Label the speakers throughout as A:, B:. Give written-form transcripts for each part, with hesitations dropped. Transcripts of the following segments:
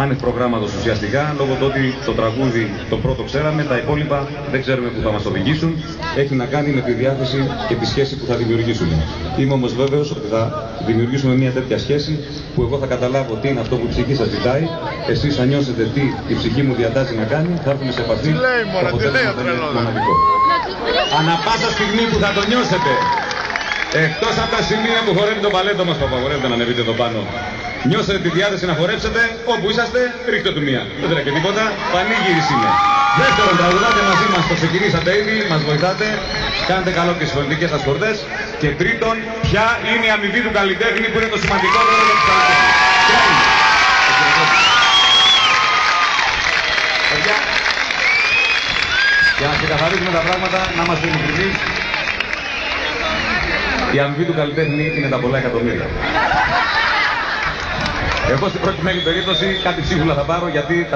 A: άνευ προγράμματος ουσιαστικά, λόγω του ότι το τραγούδι το πρώτο ξέραμε, τα υπόλοιπα δεν ξέρουμε που θα μας οδηγήσουν. Έχει να κάνει με τη διάθεση και τη σχέση που θα δημιουργήσουμε. Είμαι όμως βέβαιος ότι θα δημιουργήσουμε μια τέτοια σχέση που εγώ θα καταλάβω τι είναι αυτό που η ψυχή σας ζητάει, εσείς θα νιώσετε τι η ψυχή μου διατάζει να κάνει, θα έρθουμε σε επαφή, το αποτέλεσμα θα είναι μοναδικό. Ανά πάσα στιγμή που θα το νιώσετε, εκτός από τα σημεία που χορεύει το παλέτο μας που απαγορεύεται να ανεβείτε εδώ πάνω, νιώσετε τη διάθεση να χορέψετε, όπου είσαστε, ρίχτε του μία. Δεν τρέχει τίποτα, πανήγυρης είναι. Δεύτερον, τραγουδάτε μαζί μας, το ξεκινήσατε ήδη, μας βοηθάτε, κάνετε καλό και στις φωνητικές σας χορδές. Και τρίτον, ποια είναι η αμοιβή του καλλιτέχνη που είναι το σημαντικότερο για τους καλλιτέχνες. Για να ξεκαθαρίσουμε τα πράγματα, να είμαστε ειλικρινείς, η αμοιβή του καλλιτέχνη είναι τα πολλά εκατομμύρια. Εγώ στην προκειμένη περίπτωση κάτι ψίχουλα θα πάρω, γιατί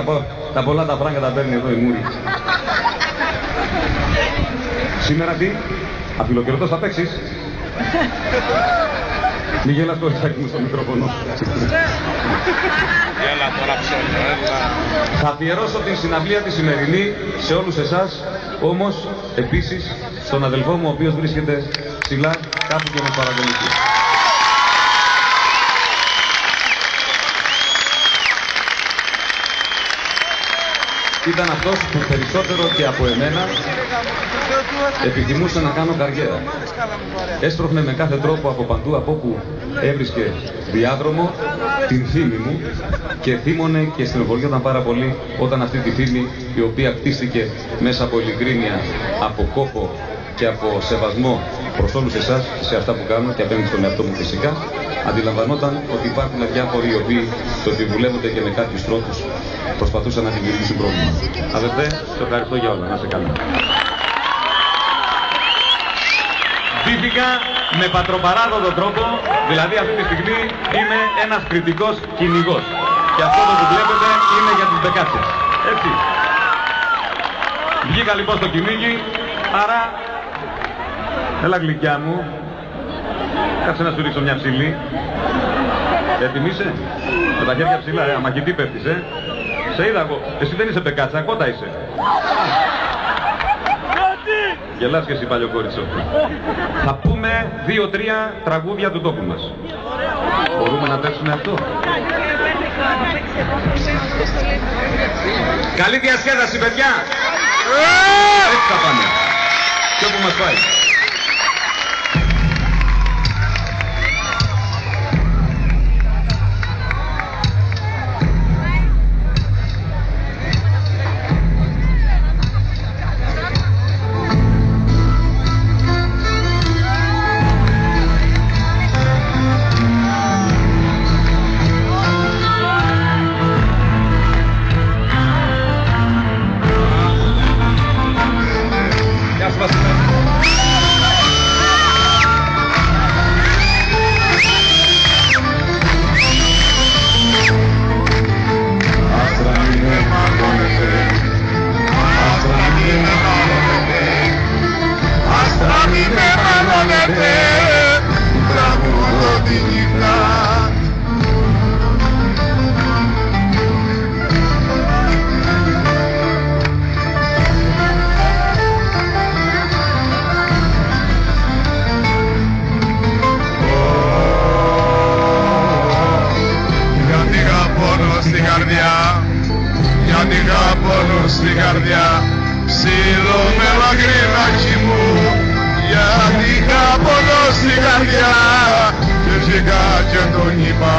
A: τα πολλά τα φράγκα τα παίρνει εδώ η Μούρη. Σήμερα τι, αφιλοκαιρετός θα παίξεις. Μη γέλας κοριτσάκι μου στο μικρόφωνο.
B: Έλα τώρα ψώνιο, έλα.
A: Θα αφιερώσω την συναυλία τη σημερινή σε όλους εσάς, όμως επίσης στον αδελφό μου ο οποίος βρίσκεται ψηλά κάπου και μας παρακολουθεί. Ήταν αυτός που περισσότερο και από εμένα επιθυμούσε να κάνω καριέρα. Έστρωχνε με κάθε τρόπο από παντού, από όπου έβρισκε διάδρομο, την φήμη μου και θύμωνε και στενοχωριόταν πάρα πολύ όταν αυτή τη φήμη, η οποία κτίστηκε μέσα από ειλικρίνεια, από κόπο και από σεβασμό προς όλους εσάς σε αυτά που κάνω και απέναντι στον εαυτό μου φυσικά, αντιλαμβανόταν ότι υπάρχουν διάφοροι οι οποίοι το επιβουλεύονται και με κάποιους τρόπους προσπαθούσαν να δημιουργήσουν πρόβλημα. Αδερφέ, σε ευχαριστώ για όλα. Να είσαι καλά. Ντύθηκα με πατροπαράδοτο τρόπο, δηλαδή αυτή τη στιγμή είμαι ένας κριτικός κυνηγός. Και αυτό που βλέπετε είναι για τους μπεκάτσες. Έτσι. Βγήκα λοιπόν στο κυνήγι, άρα... Έλα γλυκιά μου. Κάτσε να σου ρίξω μια ψηλή. Έτοιμη είσαι? Με τα χέρια ψηλά, αμαχητή πέφτεις, Σε είδα εγώ. Εσύ δεν είσαι μπεκάτσα, κότα είσαι. Γελάς και εσύ παλιοκόριτσο. Θα πούμε 2-3 τραγούδια του τόπου μας. Μπορούμε να παίξουμε αυτό? Καλή διασκέδαση, παιδιά! Έτσι θα πάνε. Και όπου μας πάει.
B: Γιατί γάπονο στην καρδιά, ψήλω με λαγρινάκι μου. Γιατί γάπονο στην καρδιά, και βγήκα και τον είπα.